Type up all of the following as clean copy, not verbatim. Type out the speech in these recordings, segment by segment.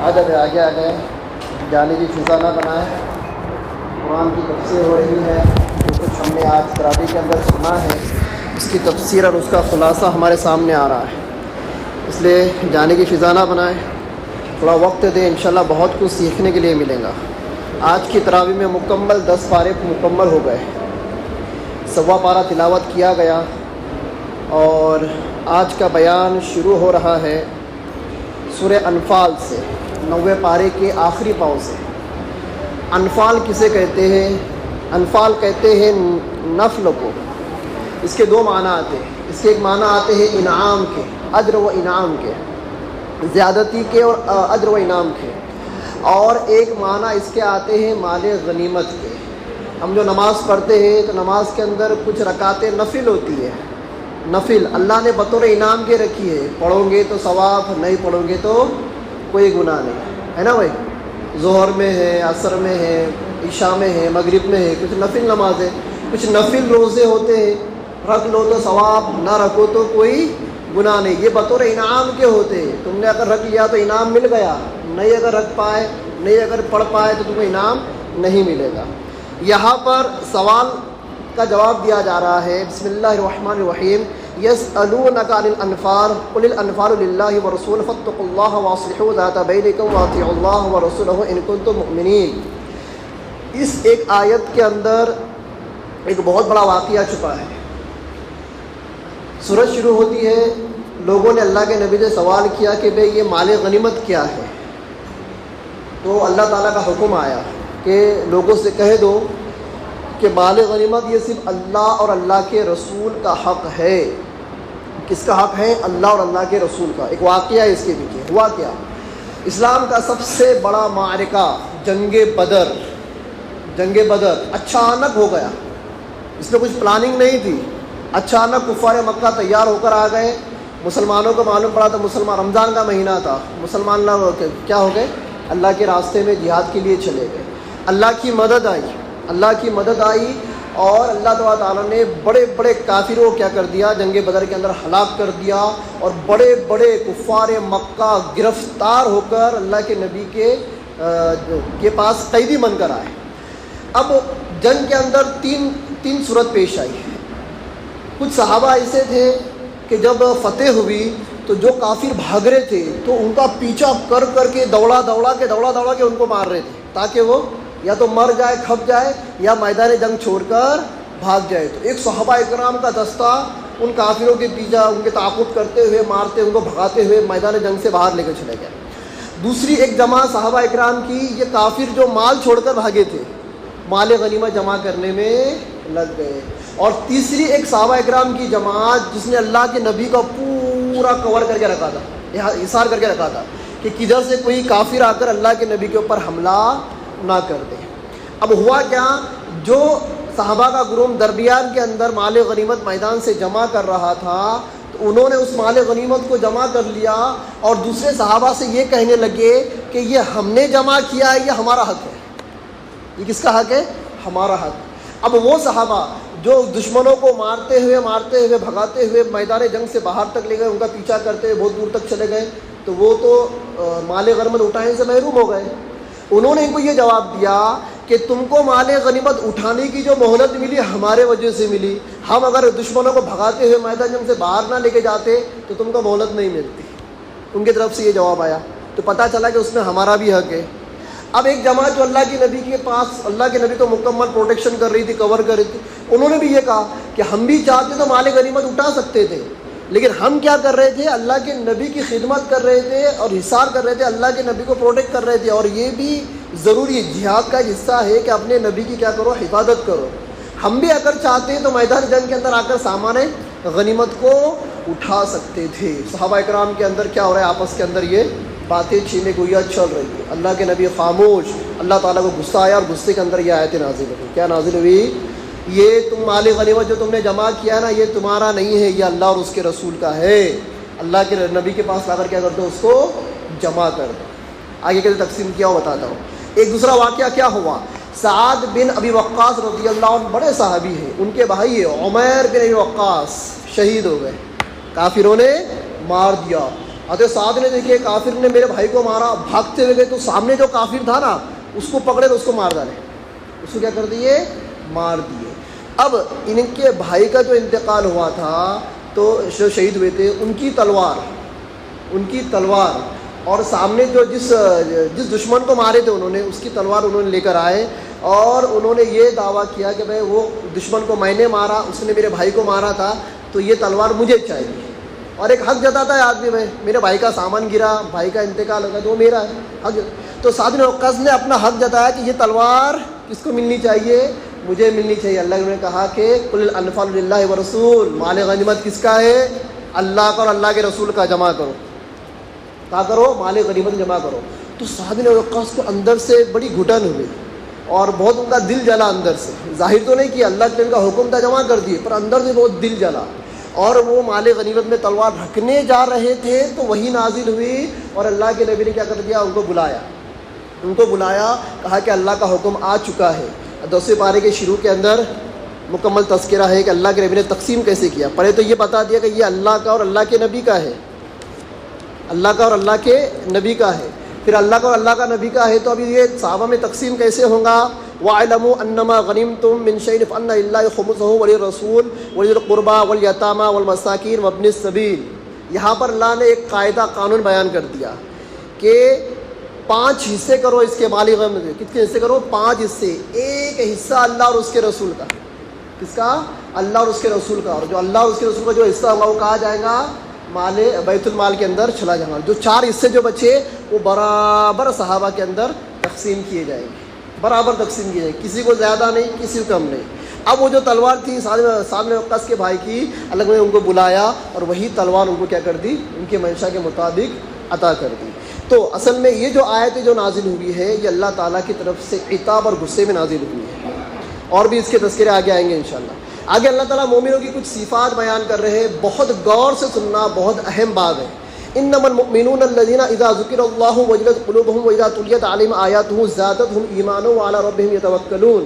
آ گئے جانے کی فضا نہ بنائیں. قرآن کی تفسیر ہو رہی ہے. جو کچھ ہم نے آج تراویح کے اندر سنا ہے اس کی تفسیر اور اس کا خلاصہ ہمارے سامنے آ رہا ہے. اس لیے جانے کی فضا نہ بنائیں, تھوڑا وقت دیں, انشاءاللہ بہت کچھ سیکھنے کے لیے ملے گا. آج کی تراویح میں مکمل 10 پارے مکمل ہو گئے, 1.25 پارہ تلاوت کیا گیا, اور آج کا بیان شروع ہو رہا ہے سورہ انفال سے, 90 پارے کے آخری پاؤں سے. انفال کسے کہتے ہیں؟ انفال کہتے ہیں نفل کو. اس کے 2 معنی آتے ہیں. اس کے ایک معنی آتے ہیں انعام کے, اجر و انعام کے, زیادتی کے اور اجر و انعام کے. اور ایک معنی اس کے آتے ہیں مال غنیمت کے. ہم جو نماز پڑھتے ہیں تو نماز کے اندر کچھ رکعتیں نفل ہوتی ہے. نفل اللہ نے بطور انعام کے رکھی ہے. پڑھو گے تو ثواب, نہیں پڑھو گے تو کوئی گناہ نہیں, ہے نا بھائی. ظہر میں ہے, عصر میں ہے, عشاء میں ہے, مغرب میں ہے. کچھ نفل نمازیں, کچھ نفل روزے ہوتے ہیں. رکھ لو تو ثواب, نہ رکھو تو کوئی گناہ نہیں. یہ بطور انعام کے ہوتے ہیں. تم نے اگر رکھ لیا تو انعام مل گیا, نہیں اگر رکھ پائے, نہیں اگر پڑھ پائے تو تم کو انعام نہیں ملے گا. یہاں پر سوال کا جواب دیا جا رہا ہے. بسم اللہ الرحمن الرحیم. یسألونک عن الانفال قل الانفال للہ ورسولہ فاتقوا اللہ واصلحوا ذات بینکم واطیعوا اللہ ورسولہ ان کنتم مؤمنین. اس ایک آیت کے اندر ایک بہت بڑا واقعہ چھپا ہے. سورج شروع ہوتی ہے, لوگوں نے اللہ کے نبی سے سوال کیا کہ بھئی یہ مال غنیمت کیا ہے. تو اللہ تعالیٰ کا حکم آیا کہ لوگوں سے کہہ دو کہ مال غنیمت یہ صرف اللہ اور اللہ کے رسول کا حق ہے. کس کا حق ہے؟ اللہ اور اللہ کے رسول کا. ایک واقعہ ہے اس کے پیچھے. ہوا کیا؟ اسلام کا سب سے بڑا معرکہ جنگ بدر. جنگ بدر اچانک ہو گیا. اس میں کچھ پلاننگ نہیں تھی. اچانک کفار مکہ تیار ہو کر آ گئے. مسلمانوں کو معلوم پڑا تو رمضان کا مہینہ تھا. مسلمان لوگ کیا ہو گئے؟ اللہ کے راستے میں جہاد کے لیے چلے گئے. اللہ کی مدد آئی, اللہ کی مدد آئی, اور اللہ تعالیٰ نے بڑے بڑے کافروں کو کیا کر دیا, جنگ بدر کے اندر ہلاک کر دیا. اور بڑے بڑے کفار مکہ گرفتار ہو کر اللہ کے نبی کے پاس قیدی بن کر آئے. اب جنگ کے اندر تین صورت پیش آئی. کچھ صحابہ ایسے تھے کہ جب فتح ہوئی تو جو کافر بھاگ رہے تھے تو ان کا پیچھا کر کے دوڑا کے ان کو مار رہے تھے, تاکہ وہ یا تو مر جائے, کھپ جائے, یا میدان جنگ چھوڑ کر بھاگ جائے. تو ایک صحابہ اکرام کا دستہ ان کافروں کے پیچھا ان کے تعاقب کرتے ہوئے, مارتے, ان کو بھگاتے ہوئے میدان جنگ سے باہر لے کے چلے گئے. دوسری ایک جماعت صحابہ اکرام کی, یہ کافر جو مال چھوڑ کر بھاگے تھے, مال غنیمت جمع کرنے میں لگ گئے. اور تیسری ایک صحابہ اکرام کی جماعت جس نے اللہ کے نبی کا پورا کور کر کے رکھا تھا, احاطہ کر کے رکھا تھا کہ کدھر سے کوئی کافر آ کر اللہ کے نبی کے اوپر حملہ نہ کر دے. اب ہوا کیا, جو صحابہ کا گروہ درمیان کے اندر مال غنیمت میدان سے جمع کر رہا تھا, تو انہوں نے اس مال غنیمت کو جمع کر لیا اور دوسرے صحابہ سے یہ کہنے لگے کہ یہ ہم نے جمع کیا ہے, یہ ہمارا حق ہے. یہ کس کا حق ہے؟ ہمارا حق. اب وہ صحابہ جو دشمنوں کو مارتے ہوئے بھگاتے ہوئے میدان جنگ سے باہر تک لے گئے, ان کا پیچھا کرتے ہوئے بہت دور تک چلے گئے, تو وہ تو مال غنیمت اٹھانے سے محروم ہو گئے. انہوں نے ان کو یہ جواب دیا کہ تم کو مال غنیمت اٹھانے کی جو مہلت ملی ہمارے وجہ سے ملی. ہم اگر دشمنوں کو بھگاتے ہوئے میدان جنگ سے باہر نہ لے کے جاتے تو تم کو مہلت نہیں ملتی. ان کی طرف سے یہ جواب آیا, تو پتہ چلا کہ اس میں ہمارا بھی حق ہے. اب ایک جماعت جو اللہ کے نبی کے پاس, اللہ کے نبی کو مکمل پروٹیکشن کر رہی تھی, کور کر رہی تھی, انہوں نے بھی یہ کہا کہ ہم بھی چاہتے تو مال غنیمت اٹھا سکتے تھے, لیکن ہم کیا کر رہے تھے؟ اللہ کے نبی کی خدمت کر رہے تھے اور حصار کر رہے تھے, اللہ کے نبی کو پروٹیکٹ کر رہے تھے. اور یہ بھی ضروری ہے, جہاد کا حصہ ہے کہ اپنے نبی کی کیا کرو, حفاظت کرو. ہم بھی اگر چاہتے تو میدان جنگ کے اندر آ کر سامان غنیمت کو اٹھا سکتے تھے. صحابہ اکرام کے اندر کیا ہو رہا ہے, آپس کے اندر یہ باتیں چھینے گویا چل رہی ہے. اللہ کے نبی خاموش. اللہ تعالیٰ کو غصہ آیا اور غصے کے اندر یہ آیتیں نازل ہوئی. کیا نازل ہوئی؟ یہ تم مال غنیمت جو تم نے جمع کیا نا, یہ تمہارا نہیں ہے, یہ اللہ اور اس کے رسول کا ہے. اللہ کے نبی کے پاس لا کر کیا کر دو, اس کو جمع کر دو. آگے کے تقسیم کیا ہو بتاتا ہوں. ایک دوسرا واقعہ کیا ہوا, سعد بن ابی وقاص رضی اللہ عنہ بڑے صحابی ہیں, ان کے بھائی عمیر بن ابی وقاص شہید ہو گئے, کافروں نے مار دیا. حضرت سعد نے دیکھیے کافر نے میرے بھائی کو مارا, بھاگتے ہوئے گئے تو سامنے جو کافر تھا نا اس کو پکڑے تو اس کو مار ڈالے, اس کو کیا کر دیے, مار دیے. اب ان کے بھائی کا جو انتقال ہوا تھا تو جو شہید ہوئے تھے ان کی تلوار اور سامنے جو جس دشمن کو مارے تھے انہوں نے, اس کی تلوار انہوں نے لے کر آئے اور انہوں نے یہ دعویٰ کیا کہ بھائی وہ دشمن کو میں نے مارا, اس نے میرے بھائی کو مارا تھا, تو یہ تلوار مجھے چاہیے. اور ایک حق جتاتا ہے آدمی, میں میرے بھائی کا سامان گرا, بھائی کا انتقال ہو گیا تو وہ میرا ہے حق. تو سعد بن وقاص نے اپنا حق جتایا کہ یہ تلوار کس کو ملنی چاہیے, مجھے ملنی چاہیے. اللہ نے کہا کہ قل الانفال للہ ورسول, مال غنیمت کس کا ہے, اللہ کا اور اللہ کے رسول کا, جمع کرو. کیا کرو, مال غنیمت جمع کرو. تو سعد بن وقاص کو اندر سے بڑی گھٹن ہوئی اور بہت ان کا دل جلا اندر سے. ظاہر تو نہیں کیا, اللہ کے ان کا حکم تھا جمع کر دیے, پر اندر سے بہت دل جلا. اور وہ مال غنیمت میں تلوار رکھنے جا رہے تھے تو وہی نازل ہوئی اور اللہ کے نبی نے کیا کر دیا, ان کو بلایا, کہا کہ اللہ کا حکم آ چکا ہے. 10 پارے کے شروع کے اندر مکمل تذکرہ ہے کہ اللہ کے نبی نے تقسیم کیسے کیا. پہلے تو یہ بتا دیا کہ یہ اللہ کا اور اللہ کے نبی کا ہے, اللہ کا اور اللہ کے نبی کا ہے. پھر اللہ کا اور اللہ کا نبی کا ہے تو ابھی یہ صحابہ میں تقسیم کیسے ہوگا. وَاعْلَمُوا أَنَّمَا غَنِمْتُم مِّن شَيْءٍ فَأَنَّ لِلَّهِ خُمُسَهُ وَلِلرَّسُولِ وَلِذِي الْقُرْبَىٰ وَالْيَتَامَىٰ وَالْمَسَاكِينِ وَابْنِ السَّبِيلِ. یہاں پر اللہ نے ایک قاعدہ قانون بیان کر دیا کہ 5 حصے کرو اس کے مالی غم میں. کتنے حصے کرو, 5 حصے. ایک حصہ اللہ اور اس کے رسول کا. کس کا, اللہ اور اس کے رسول کا. اور جو اللہ اور اس کے رسول کا جو حصہ ہوگا وہ کہا جائے گا, مال بیت المال کے اندر چلا جائے گا. جو 4 حصے جو بچے وہ برابر صحابہ کے اندر تقسیم کیے جائیں گے, برابر تقسیم کیے جائیں گے, کسی کو زیادہ نہیں کسی کو کم نہیں. اب وہ جو تلوار تھی سعد بن وقاص کے بھائی کی, اللہ نے ان کو بلایا اور وہی تلوار ان کو کیا کر دی, ان کے منشا کے مطابق عطا کر دی. تو اصل میں یہ جو آیت جو نازل ہوئی ہے یہ اللہ تعالیٰ کی طرف سے عتاب اور غصے میں نازل ہوئی ہے, اور بھی اس کے تذکرے آگے آئیں گے انشاءاللہ. آگے اللہ تعالیٰ مومنوں کی کچھ صفات بیان کر رہے ہیں, بہت غور سے سننا, بہت اہم بات ہے. انما المؤمنون الذين اذا ذكر الله وجلت قلوبهم واذا تليت عليهم آياته زادتهم ایمانا وعلى ربهم يتوکلون.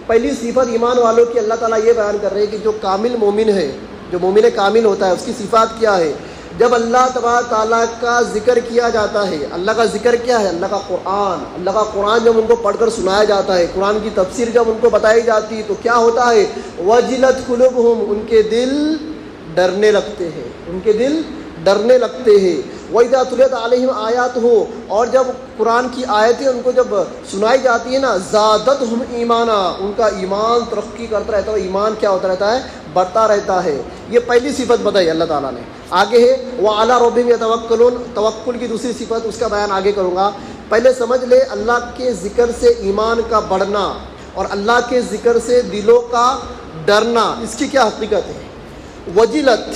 پہلی صفت ایمان والوں کی اللہ تعالیٰ یہ بیان کر رہے ہیں کہ جو کامل مومن ہے, جو مومن کامل ہوتا ہے, اس کی صفات کیا ہے. جب اللہ تبارک تعالیٰ کا ذکر کیا جاتا ہے, اللہ کا ذکر کیا ہے, اللہ کا قرآن, اللہ کا قرآن جب ان کو پڑھ کر سنایا جاتا ہے, قرآن کی تفسیر جب ان کو بتائی جاتی ہے تو کیا ہوتا ہے, وجلت قلوبہم, ان کے دل ڈرنے لگتے ہیں, ان کے دل ڈرنے لگتے ہیں. وَإِذَا تُلِيَتْ عَلَيْهِمْ آيَاتُهُ, اور جب قرآن کی آیتیں ان کو جب سنائی جاتی ہیں نا, زادتہم ایمانا, ان کا ایمان ترقی کرتا رہتا ہے, ایمان کیا ہوتا رہتا ہے, بڑھتا رہتا ہے. یہ پہلی صفت بتائی اللہ تعالیٰ نے. آگے ہے وَعَلَىٰ رَبِّهِمْ يَتَوَكَّلُونَ, توکل کی دوسری صفت, اس کا بیان آگے کروں گا. پہلے سمجھ لے اللہ کے ذکر سے ایمان کا بڑھنا اور اللہ کے ذکر سے دلوں کا ڈرنا, اس کی کیا حقیقت ہے. وجلت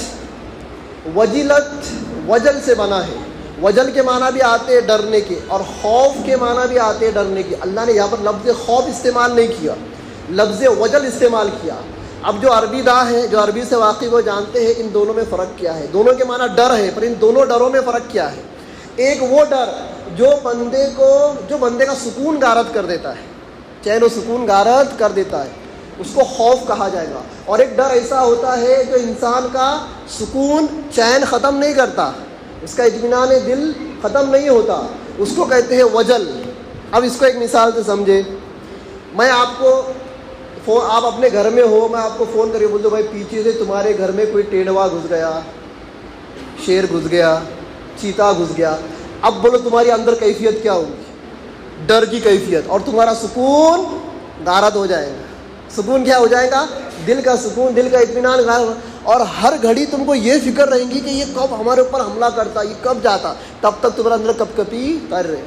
وجل سے بنا ہے. وجل کے معنی بھی آتے ہیں ڈرنے کے, اور خوف کے معنی بھی آتے ہیں ڈرنے کے. اللہ نے یہاں پر لفظ خوف استعمال نہیں کیا, لفظ وجل استعمال کیا. اب جو عربی داں ہیں, جو عربی سے واقف وہ جانتے ہیں ان دونوں میں فرق کیا ہے. دونوں کے معنی ڈر ہے, پر ان دونوں ڈروں میں فرق کیا ہے. ایک وہ ڈر جو بندے کا سکون غارت کر دیتا ہے, چین و سکون غارت کر دیتا ہے, اس کو خوف کہا جائے گا. اور ایک ڈر ایسا ہوتا ہے جو انسان کا سکون چین ختم نہیں کرتا, اس کا اطمینان دل ختم نہیں ہوتا, اس کو کہتے ہیں وجل. اب اس کو ایک مثال سے سمجھے. میں آپ کو آپ اپنے گھر میں ہو, میں آپ کو فون کر کے بول دوں بھائی پیچھے سے تمہارے گھر میں کوئی ٹیڑوا گھس گیا, شیر گھس گیا, چیتا گھس گیا. اب بولو تمہاری اندر کیفیت کیا ہوگی, ڈر کی کیفیت, اور تمہارا سکون غارت ہو جائے گا. سکون کیا ہو جائے گا, دل کا سکون, دل کا اطمینان غارت. اور ہر گھڑی تم کو یہ فکر رہیں گی کہ یہ کب ہمارے اوپر حملہ کرتا, یہ کب جاتا, تب تک تمہارے اندر کپ کپی کر رہے.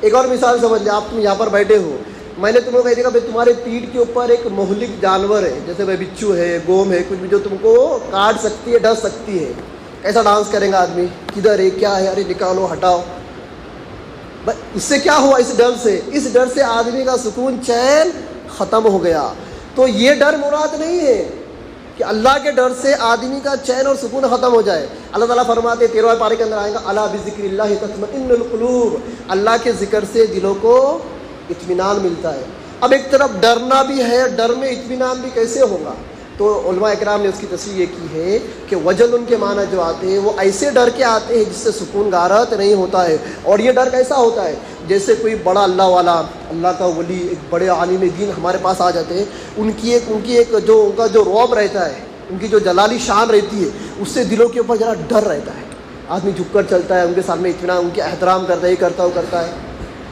ایک اور مثال سمجھ لیں. آپ تم یہاں پر بیٹھے ہو, میں نے تم کو کہہ دیا کہ بھائی تمہارے پیٹھ کے اوپر ایک مہلک جانور ہے, جیسے بھائی بچھو ہے, گوم ہے, کچھ بھی جو تم کو کاٹ سکتی ہے, ڈس سکتی ہے. ایسا ڈانس کرے گا آدمی, کدھر ہے, کیا ہے, ارے نکالو, ہٹاؤ. اس سے کیا ہوا, اس ڈر سے آدمی کا سکون چین ختم ہو گیا. تو یہ ڈر مراد نہیں ہے کہ اللہ کے ڈر سے آدمی کا چین اور سکون ختم ہو جائے. اللہ تعالیٰ فرماتے 13 پارے کے اندر آئے گا, الا بذکر اللہ تطمئن القلوب, اللہ کے ذکر سے دلوں کو اطمینان ملتا ہے. اب ایک طرف ڈرنا بھی ہے, ڈر میں اطمینان بھی کیسے ہوگا. تو تو علماء اکرام نے اس کی تصریح یہ کی ہے کہ وجل ان کے معنی جو آتے ہیں وہ ایسے ڈر کے آتے ہیں جس سے سکون غارت نہیں ہوتا ہے. اور یہ ڈر کیسا ہوتا ہے؟ جیسے کوئی بڑا اللہ والا، اللہ کا ولی، ایک بڑے عالم دین ہمارے پاس آ جاتے ہیں، ان کا جو رعب رہتا ہے، ان کی جو جلالی شان رہتی ہے، اس سے دلوں کے اوپر ذرا ڈر رہتا ہے. آدمی جھک کر چلتا ہے، ان کے سامنے اطمینان، ان کے احترام کرتا ہے، یہ کرتا ہے.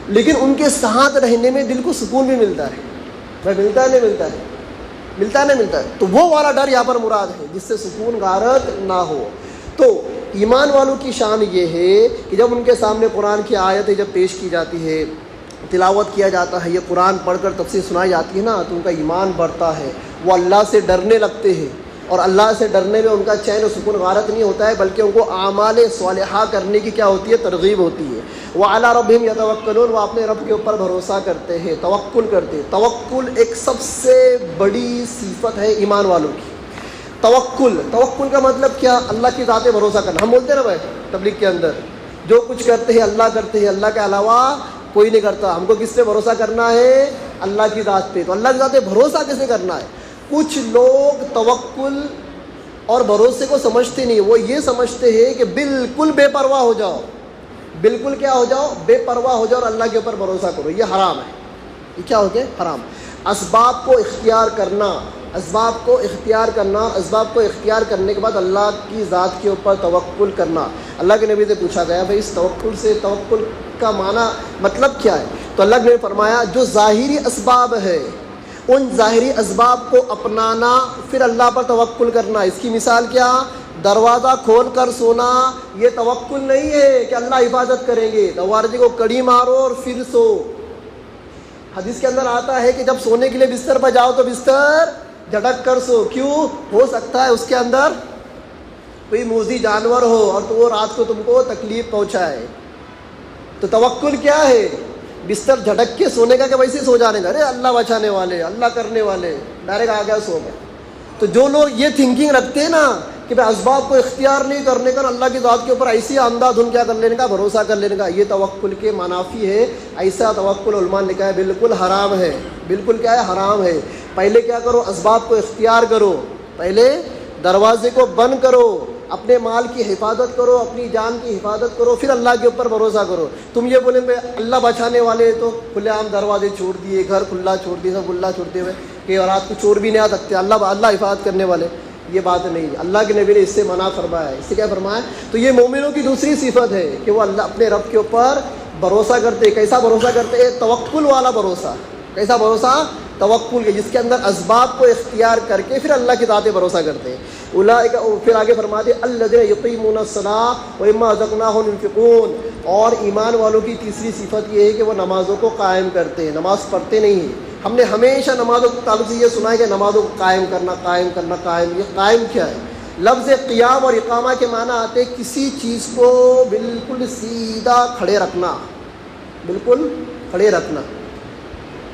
لیکن ان کے ساتھ رہنے میں دل کو سکون بھی ملتا ہے. ملتا ہے نہیں ملتا ہے؟ ملتا نہیں ملتا ہے. تو وہ والا ڈر یہاں پر مراد ہے جس سے سکون غارت نہ ہو. تو ایمان والوں کی شان یہ ہے کہ جب ان کے سامنے قرآن کی آیتیں جب پیش کی جاتی ہے، تلاوت کیا جاتا ہے، یہ قرآن پڑھ کر تفسیر سنائی جاتی ہے نا، تو ان کا ایمان بڑھتا ہے، وہ اللہ سے ڈرنے لگتے ہیں. اور اللہ سے ڈرنے میں ان کا چین و سکون غارت نہیں ہوتا ہے، بلکہ ان کو اعمال صالحہ کرنے کی کیا ہوتی ہے؟ ترغیب ہوتی ہے. وَعَلَىٰ رَبِّهِمْ يَتَوَكَّلُونَ، وہ اپنے رب کے اوپر بھروسہ کرتے ہیں، توکل کرتے ہیں. توکل ایک سب سے بڑی صفت ہے ایمان والوں کی. توکل کا مطلب کیا؟ اللہ کی ذات پہ بھروسہ کرنا. ہم بولتے ہیں نا بھائی تبلیغ کے اندر، جو کچھ کرتے ہیں اللہ کرتے ہیں، اللہ کے علاوہ کوئی نہیں کرتا. ہم کو کس پہ بھروسہ کرنا ہے؟ اللہ کی ذات پہ. تو اللہ کی ذات پہ بھروسہ کیسے کرنا ہے؟ کچھ لوگ توکل اور بھروسے کو سمجھتے نہیں. وہ یہ سمجھتے ہیں کہ بالکل بے پرواہ ہو جاؤ، بالکل کیا ہو جاؤ؟ بے پرواہ ہو جاؤ اور اللہ کے اوپر بھروسہ کرو. یہ حرام ہے. یہ کیا ہو گیا؟ حرام. اسباب کو اختیار کرنا، اسباب کو اختیار کرنے کے بعد اللہ کی ذات کے اوپر توکل کرنا. اللہ کے نبی سے پوچھا گیا بھائی اس توکل کا معنی مطلب کیا ہے؟ تو اللہ نے فرمایا جو ظاہری اسباب ہے ان ظاہری اسباب کو اپنانا، پھر اللہ پر توکل کرنا. اس کی مثال کیا؟ دروازہ کھول کر سونا یہ توکل نہیں ہے کہ اللہ حفاظت کریں گے. دروازے کو کڑی مارو اور پھر سو. حدیث کے اندر آتا ہے کہ جب سونے کے لیے بستر پر جاؤ تو بستر جھٹک کر سو. کیوں؟ ہو سکتا ہے اس کے اندر کوئی موذی جانور ہو اور تو وہ رات کو تم کو تکلیف پہنچائے. تو توکل کیا ہے؟ بستر جھٹک کے سونے کا کہ ویسے سو جانے کا، ارے اللہ بچانے والے، اللہ کرنے والے، ڈائریکٹ آ گیا سو گئے. تو جو لوگ یہ تھنکنگ رکھتے ہیں نا کہ بھائی اسباب کو اختیار نہیں کرنے کا، اللہ کی ذات کے اوپر ایسی اندھا دھن کیا کر لینے کا، بھروسہ کر لینے کا، یہ توکل کے منافی ہے. ایسا توکل علماء نے لکھا ہے بالکل حرام ہے. بالکل کیا ہے؟ حرام ہے. پہلے کیا کرو؟ اسباب کو اختیار کرو. پہلے دروازے کو بند کرو، اپنے مال کی حفاظت کرو، اپنی جان کی حفاظت کرو، پھر اللہ کے اوپر بھروسہ کرو. تم یہ بولیں بھائی اللہ بچانے والے تو کھلے عام دروازے چھوڑ دیے، گھر کھلا چھوڑ دیے، سب کھلا چھوڑتے ہوئے کہ رات کو چور بھی نہیں آ سکتے، اللہ حفاظت کرنے والے. یہ بات نہیں. اللہ کے نبی نے اس سے منع فرمایا ہے. اس سے کیا فرمایا؟ تو یہ مومنوں کی دوسری صفت ہے کہ وہ اللہ اپنے رب کے اوپر بھروسہ کرتے. کیسا بھروسہ کرتے ہیں؟ توکل والا بھروسہ. کیسا بھروسہ؟ توکل کے، جس کے اندر اسباب کو اختیار کر کے پھر اللہ کی ذات پہ بھروسہ کرتے ہیں. اولئک، پھر آگے فرماتے الذین یقیمون الصلاۃ ومما رزقناہم ينفقون. اور ایمان والوں کی تیسری صفت یہ ہے کہ وہ نمازوں کو قائم کرتے ہیں، نماز پڑھتے نہیں ہیں. ہم نے ہمیشہ نمازوں کے تعلق سے یہ سنا ہے کہ نمازوں کو قائم کرنا. یہ قائم کیا ہے؟ لفظ قیام اور اقامہ کے معنی آتے کسی چیز کو بالکل سیدھا کھڑے رکھنا، بالکل کھڑے رکھنا.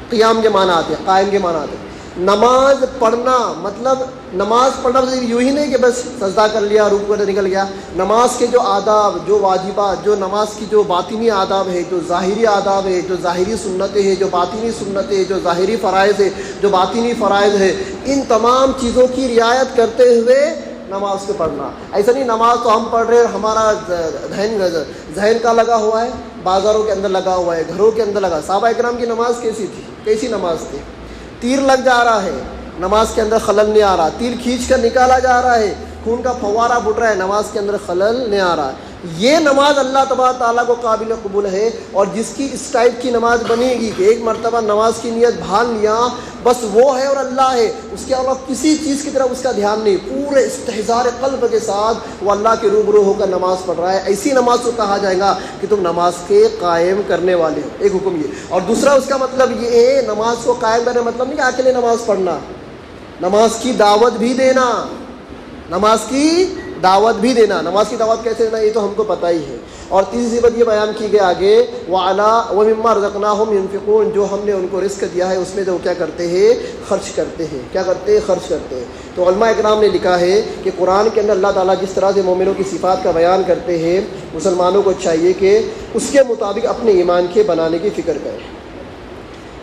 قیام کے معنی آتے ہیں، قائم کے معنی آتے ہیں. نماز پڑھنا مطلب نماز پڑھنا صرف یوں ہی نہیں کہ بس سجدہ کر لیا، رکوع کر نکل گیا. نماز کے جو آداب، جو واجبات، جو نماز کی جو باطنی آداب ہے، جو ظاہری آداب ہے، جو ظاہری سنتیں ہیں، جو باطنی سنتیں ہیں، جو ظاہری فرائض ہے، جو باطنی فرائض ہے، ان تمام چیزوں کی رعایت کرتے ہوئے نماز کو پڑھنا. ایسا نہیں نماز تو ہم پڑھ رہے ہیں، ہمارا ذہن کا لگا ہوا ہے، بازاروں کے اندر لگا ہوا ہے، گھروں کے اندر لگا. صحابہ اکرام کی نماز کیسی تھی؟ کیسی نماز تھی؟ تیر لگ جا رہا ہے، نماز کے اندر خلل نہیں آ رہا. تیر کھینچ کر نکالا جا رہا ہے، خون کا فوارہ بٹ رہا ہے، نماز کے اندر خلل نہیں آ رہا. یہ نماز اللہ تبارک تعالیٰ کو قابل قبول ہے. اور جس کی اس ٹائپ کی نماز بنے گی کہ ایک مرتبہ نماز کی نیت بھان لیا، بس وہ ہے اور اللہ ہے، اس کے علاوہ کسی چیز کی طرف اس کا دھیان نہیں، پورے استحضار قلب کے ساتھ وہ اللہ کے روبرو ہو کر نماز پڑھ رہا ہے، ایسی نماز کو کہا جائے گا کہ تم نماز کے قائم کرنے والے ہو. ایک حکم یہ. اور دوسرا اس کا مطلب یہ ہے، نماز کو قائم کرنے مطلب نہیں کہ اکیلے نماز پڑھنا، نماز کی دعوت بھی دینا. نماز کی دعوت بھی دینا. نماز کی دعوت کیسے دینا یہ تو ہم کو پتہ ہی ہے. اور تیسری بات یہ بیان کی گئی آگے وَمِمَّا رَزَقْنَاهُمْ يُنْفِقُونَ، جو ہم نے ان کو رزق دیا ہے اس میں وہ کیا کرتے ہیں؟ خرچ کرتے ہیں. کیا کرتے ہیں؟ خرچ کرتے ہیں. تو علماء اکرام نے لکھا ہے کہ قرآن کے اندر اللہ تعالیٰ جس طرح سے مومنوں کی صفات کا بیان کرتے ہیں، مسلمانوں کو چاہیے کہ اس کے مطابق اپنے ایمان کے بنانے کی فکر کریں.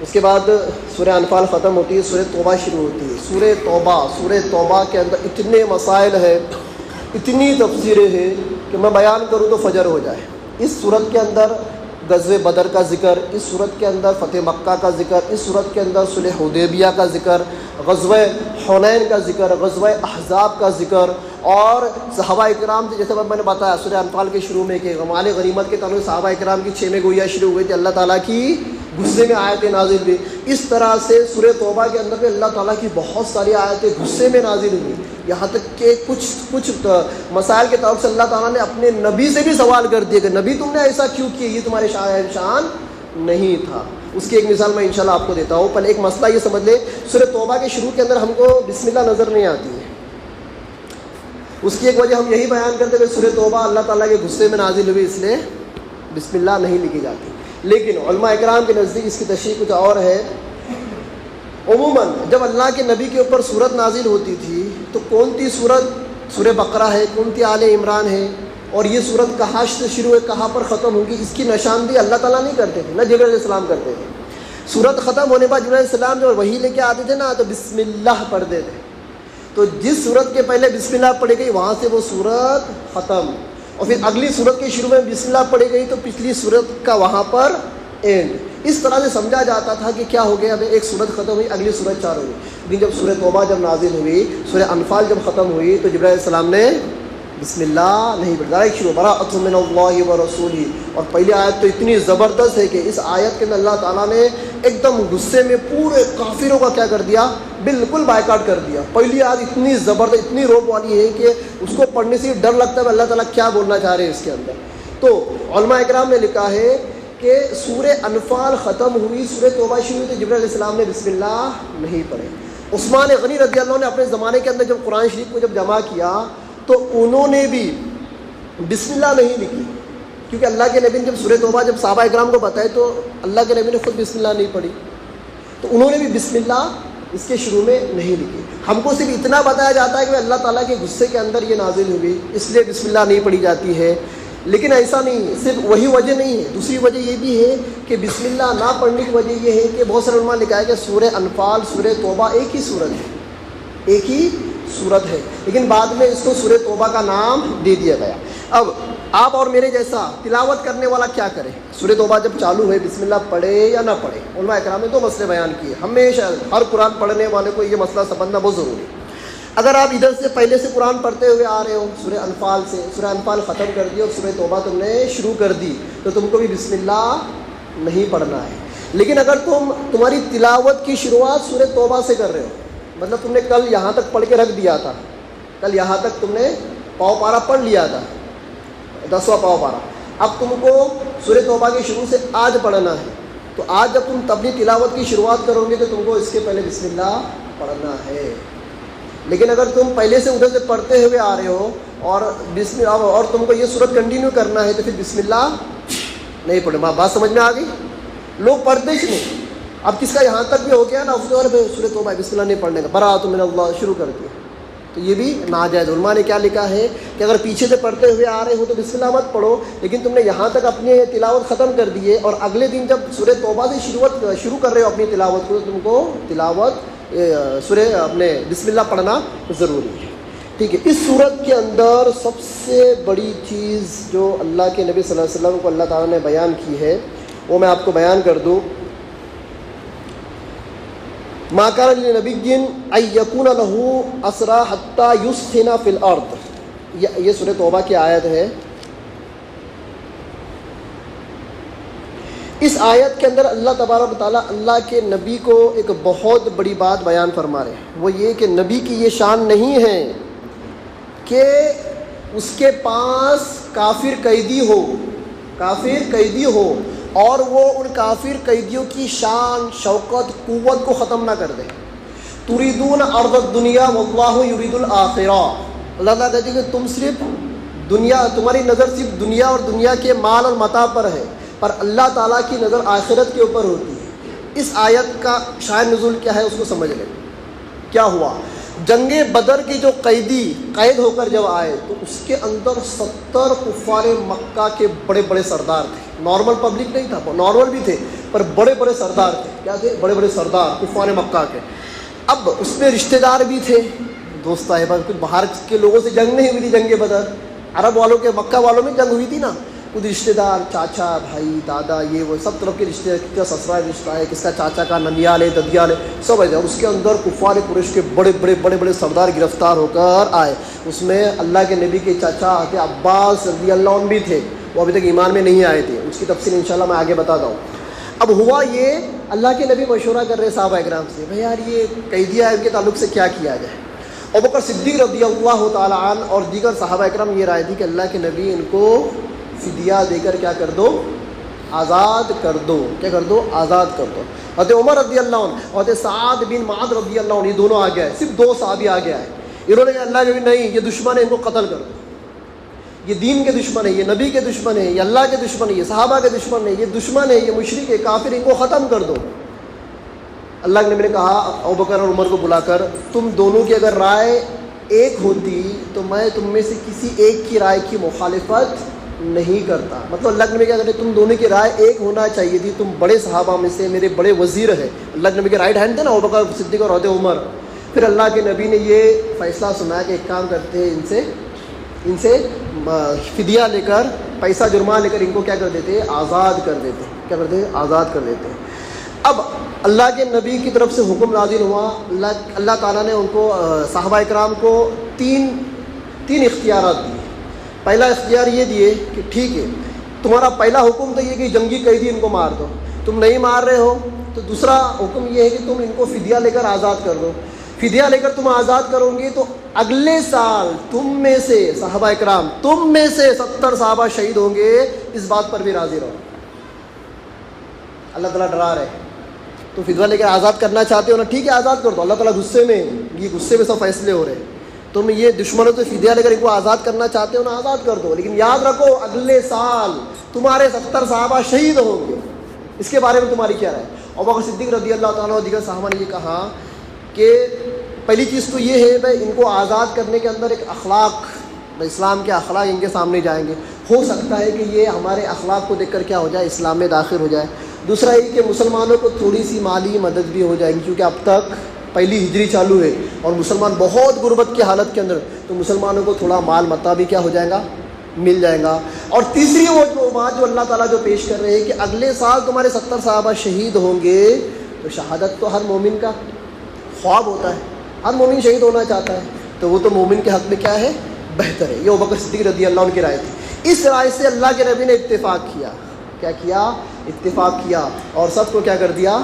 اس کے بعد سورہ انفال ختم ہوتی ہے، سورہ توبہ شروع ہوتی ہے۔ سورہ توبہ کے اندر اتنے مسائل ہیں، اتنی تفسیریں ہیں کہ میں بیان کروں تو فجر ہو جائے۔ اس صورت کے اندر غزوہ بدر کا ذکر، اس صورت کے اندر فتح مکہ کا ذکر، اس صورت کے اندر صلح حدیبیہ کا ذکر، غزوہ حنین کا ذکر، غزوہ احزاب کا ذکر، اور صحابہ اکرام سے، جیسے میں نے بتایا سورہ انفال کے شروع میں کہ مال غنیمت کے تعلق صحابہ اکرام کی 6 گویا شروع ہوئی تھی، اللہ تعالیٰ کی غصے میں آیتیں نازل ہوئی۔ اس طرح سے سورہ توبہ کے اندر بھی اللہ تعالیٰ کی بہت ساری آیتیں غصے میں نازل ہوئی، یہاں تک کہ کچھ مسائل کے تعلق سے اللہ تعالیٰ نے اپنے نبی سے بھی سوال کر دیا کہ نبی تم نے ایسا کیوں کیا، یہ تمہارے شان نہیں تھا۔ اس کی ایک مثال میں انشاءاللہ آپ کو دیتا ہوں۔ پہلے ایک مسئلہ یہ سمجھ لے، سورہ توبہ کے شروع کے اندر ہم کو بسم اللہ نظر نہیں آتی ہے۔ اس کی ایک وجہ ہم یہی بیان کرتے ہیں کہ سورہ توبہ اللہ تعالیٰ کے غصے میں نازل ہوئی، اس لیے بسم اللہ نہیں لکھی جاتی۔ لیکن علماء اکرام کے نزدیک اس کی تشریح کچھ اور ہے۔ عموماً جب اللہ کے نبی کے اوپر سورت نازل ہوتی تھی تو کون سی سورت؟ سورہ بقرہ ہے، کون سی آل عمران ہے، اور یہ سورت کہاں سے شروع ہے، کہاں پر ختم ہوگی، اس کی نشاندہی اللہ تعالیٰ نہیں کرتے تھے، نہ جبرائیل علیہ السلام کرتے تھے۔ سورت ختم ہونے بعد جبرائیل علیہ السلام جب وحی لے کے آتے تھے نا تو بسم اللہ پڑھتے تھے، تو جس سورت کے پہلے بسم اللہ پڑھی گئی وہاں سے وہ سورت ختم، اور پھر اگلی سورت کے شروع میں بسم اللہ پڑھی گئی تو پچھلی سورت کا وہاں پر اینڈ۔ اس طرح سے سمجھا جاتا تھا کہ کیا ہو گیا، اب ایک سورت ختم ہوئی، اگلی سورت چار ہوئی۔ لیکن جب سورہ توبہ جب نازل ہوئی، سورہ انفال جب ختم ہوئی تو جبرائیل علیہ السلام نے بسم اللہ نہیں پڑھا، ڈائریکٹ شروع براءۃ من اللہ ورسولہ۔ اور پہلی آیت تو اتنی زبردست ہے کہ اس آیت کے اندر اللہ تعالیٰ نے ایک دم غصے میں پورے کافروں کا کیا کر دیا، بالکل بائیکاٹ کر دیا۔ پہلی آیت اتنی زبردست، اتنی روب والی ہے کہ اس کو پڑھنے سے ڈر لگتا ہے اللہ تعالیٰ کیا بولنا چاہ رہے ہیں اس کے اندر۔ تو علماء اکرام نے لکھا ہے کہ سورہ انفال ختم ہوئی، سورہ توبہ شروع ہوئی تو جبرائیل علیہ السلام نے بسم اللہ نہیں پڑھے۔ عثمان غنی رضی اللہ عنہ نے اپنے زمانے کے اندر جب قرآن شریف کو جب جمع کیا تو انہوں نے بھی بسم اللہ نہیں لکھی، کیونکہ اللہ کے نبی نے جب سورہ توبہ جب صحابہ اکرام کو بتائے تو اللہ کے نبی نے خود بسم اللہ نہیں پڑھی، تو انہوں نے بھی بسم اللہ اس کے شروع میں نہیں لکھی۔ ہم کو صرف اتنا بتایا جاتا ہے کہ اللہ تعالیٰ کے غصے کے اندر یہ نازل ہوئی، اس لیے بسم اللہ نہیں پڑھی جاتی ہے، لیکن ایسا نہیں ہے، صرف وہی وجہ نہیں ہے، دوسری وجہ یہ بھی ہے کہ بسم اللہ نہ پڑھنے کی وجہ یہ ہے کہ بہت سارے علماء نے لکھا ہے کہ سورہ انفال سورہ توبہ ایک ہی صورت ہے، ایک ہی صورت ہے، لیکن بعد میں اس کو سورہ توبہ کا نام دے دیا گیا۔ اب آپ اور میرے جیسا تلاوت کرنے والا کیا کرے؟ سورہ توبہ جب چالو ہے بسم اللہ پڑھے یا نہ پڑھے؟ علماء اکرام نے دو مسئلے بیان کیے، ہمیشہ ہر قرآن پڑھنے والے کو یہ مسئلہ سمجھنا بہت ضروری ہے۔ اگر آپ ادھر سے پہلے سے قرآن پڑھتے ہوئے آ رہے ہو، سورہ انفال سے، سورہ انفال ختم کر دی اور سورہ توبہ تم نے شروع کر دی تو تم کو بھی بسم اللہ نہیں پڑھنا ہے۔ لیکن اگر تمہاری تلاوت کی شروعات سورہ توبہ سے کر رہے ہو، مطلب تم نے کل یہاں تک پڑھ کے رکھ دیا تھا، کل یہاں تک تم نے پاؤ پارا پڑھ لیا تھا، 10واں پاؤ پارا، اب تم کو سورہ توبہ کے شروع سے آج پڑھنا ہے، تو آج جب تم اپنی تلاوت کی شروعات کرو گے تو تم کو اس کے پہلے بسم اللہ پڑھنا ہے۔ لیکن اگر تم پہلے سے ادھر سے پڑھتے ہوئے آ رہے ہو اور تم کو یہ صورت کنٹینیو کرنا ہے تو پھر بسم اللہ نہیں پڑھے۔ بات سمجھ میں آ گئی؟ لوگ پڑھتے ہی نہیں، اب کس کا یہاں تک بھی ہو گیا نا، اس کے سورہ توبہ بسم اللہ نہیں پڑھنے کا، براءۃ من اللہ شروع کر دیا، تو یہ بھی ناجائز۔ علماء نے کیا لکھا ہے کہ اگر پیچھے سے پڑھتے ہوئے آ رہے ہو تو بسم اللہ مت پڑھو، لیکن تم نے یہاں تک اپنی تلاوت ختم کر دی ہے اور اگلے دن جب سورہ توبہ سے شروع کر رہے ہو اپنی تلاوت کو، تم کو تلاوت سورہ اپنے بسم اللہ پڑھنا ضروری ہے، ٹھیک ہے۔ اس صورت کے اندر سب سے بڑی چیز جو اللہ کے نبی صلی اللہ علیہ وسلم کو اللہ تعالیٰ نے بیان کی ہے وہ میں آپ کو بیان کر دوں۔ ما کان لنبی ان یکون لہ اسریٰ حتی یثخن فی الارض، یہ سورہ توبہ کی آیت ہے۔ اس آیت کے اندر اللہ تبارک و تعالیٰ اللہ کے نبی کو ایک بہت بڑی بات بیان فرما رہے ہیں، وہ یہ کہ نبی کی یہ شان نہیں ہے کہ اس کے پاس کافر قیدی ہو اور وہ ان کافر قیدیوں کی شان شوکت قوت کو ختم نہ کر دے۔ تریدون ارض الدنیا واللہ یرید الآخرہ، اللہ تعالیٰ کہتے ہیں کہ تم صرف دنیا، تمہاری نظر صرف دنیا اور دنیا کے مال اور متاع پر ہے، پر اللہ تعالیٰ کی نظر آخرت کے اوپر ہوتی ہے۔ اس آیت کا شاید نزول کیا ہے اس کو سمجھ لیں۔ کیا ہوا؟ جنگ بدر کے جو قید ہو کر جب آئے تو اس کے اندر 70 کفار مکہ کے بڑے بڑے سردار تھے، نارمل پبلک نہیں تھا، نارمل بھی تھے، پر بڑے بڑے سردار تھے. کیا تھے؟ بڑے بڑے سردار کفار مکہ کے. اب اس میں رشتہ دار بھی تھے، دوست صاحبہ. کچھ باہر کے لوگوں سے جنگ نہیں ہوئی تھی، جنگ بدر. عرب والوں کے، مکہ والوں میں جنگ ہوئی تھی نا. کچھ رشتہ دار، چاچا، بھائی، دادا، یہ وہ سب طرف کے رشتے، کس کا سسرال رشتہ ہے، کس کا چاچا کا ننیال ہے، ددیال ہے، سب ایسے. اور اس کے اندر کفار قریش کے بڑے بڑے بڑے بڑے سردار گرفتار ہو کر آئے. اس میں اللہ کے نبی کے چاچا حضرت عباس رضی اللہ عنہ بھی تھے. وہ ابھی تک ایمان میں نہیں آئے تھے. اس کی تفصیل انشاءاللہ میں آگے بتاتا ہوں. اب ہوا یہ، اللہ کے نبی مشورہ کر رہے صحابہ اکرام سے، بھائی یار یہ قیدیہ ہے، ان کے تعلق سے کیا کیا جائے. ابوبکر صدیق رضی اللہ تعالیٰ عنہ اور دیگر صحابہ اکرام یہ رائے دی کہ اللہ کے نبی ان کو فدیہ دے کر کیا کر دو، آزاد کر دو. کیا کر دو؟ آزاد کر دو. حضرت عمر رضی اللہ عنہ اور حضرت سعد بن معاذ رضی اللہ عنہ، یہ دونوں آگے آئے. صرف دو صحابی آگے آئے. انہوں نے کہا اللہ کے نبی نہیں، یہ دشمن ہے، ان کو قتل کر دو. یہ دین کے دشمن ہے، یہ نبی کے دشمن ہے، یہ اللہ کے دشمن ہے، یہ صحابہ کے دشمن ہے، یہ دشمن ہے، یہ مشرک ہے، کافر، ان کو ختم کر دو. اللہ کے نبی نے کہا ابوبکر اور عمر کو بلا کر، تم دونوں کی اگر رائے ایک ہوتی تو میں تم میں سے کسی ایک کی رائے کی مخالفت نہیں کرتا. مطلب اللہ کے نبی کیا کہتے، تم دونوں کی رائے ایک ہونا چاہیے تھی. تم بڑے صحابہ میں سے میرے بڑے وزیر ہیں. اللہ کے نبی کے رائٹ ہینڈ تھے نا ابوبکر صدیق اور حضرت عمر. پھر اللہ کے نبی نے یہ فیصلہ سنایا کہ ایک کام کرتے ہیں، ان سے فدیہ لے کر، پیسہ جرمانہ لے کر ان کو کیا کر دیتے، آزاد کر دیتے. کیا کرتے ہیں؟ آزاد کر دیتے. اب اللہ کے نبی کی طرف سے حکم نازل ہوا. اللہ تعالیٰ نے ان کو، صحابہ اکرام کو تین اختیارات دیے. پہلا اختیار یہ دیے کہ ٹھیک ہے، تمہارا پہلا حکم تو یہ کہ جنگی قیدی ان کو مار دو. تم نہیں مار رہے ہو تو دوسرا حکم یہ ہے کہ تم ان کو فدیہ لے کر آزاد کر دو. فدیہ لے کر تم آزاد کرو گے تو اگلے سال تم میں سے صحابہ اکرام، تم میں سے 70 صحابہ شہید ہوں گے. اس بات پر بھی راضی رہو. اللہ تعالیٰ ڈرا رہے. تو فدیہ لے کر آزاد کرنا چاہتے ہو نا، ٹھیک ہے آزاد کر دو. اللہ تعالیٰ غصے میں، یہ غصے میں سب فیصلے ہو رہے ہیں. تم یہ دشمنوں سے فدیہ لے کر ان کو آزاد کرنا چاہتے ہو نا، آزاد کر دو. لیکن یاد رکھو اگلے سال تمہارے 70 صحابہ شہید ہوں گے. اس کے بارے میں تمہاری کیا رائے؟ ابوبکر صدیق رضی اللہ تعالیٰ اور دیگر صحابہ نے یہ کہا کہ پہلی چیز تو یہ ہے بھائی ان کو آزاد کرنے کے اندر ایک اخلاق، اسلام کے اخلاق ان کے سامنے جائیں گے. ہو سکتا ہے کہ یہ ہمارے اخلاق کو دیکھ کر کیا ہو جائے، اسلام میں داخل ہو جائے. دوسرا یہ کہ مسلمانوں کو تھوڑی سی مالی مدد بھی ہو جائے گی، کیونکہ اب تک پہلی ہجری چالو ہے اور مسلمان بہت غربت کی حالت کے اندر، تو مسلمانوں کو تھوڑا مال متا بھی کیا ہو جائے گا، مل جائے گا. اور تیسری وہ بات جو اللہ تعالیٰ جو پیش کر رہے ہیں کہ اگلے سال تمہارے 70 صحابہ شہید ہوں گے. تو شہادت تو ہر مومن کا خواب ہوتا ہے، ہر مومن شہید ہونا چاہتا ہے. تو وہ تو مومن کے حق میں کیا ہے، بہتر ہے. یہ ابوبکر صدیق رضی اللہ عنہ کی رائے تھی. اس رائے سے اللہ کے نبی نے اتفاق کیا. کیا کیا؟ اتفاق کیا اور سب کو کیا کر دیا،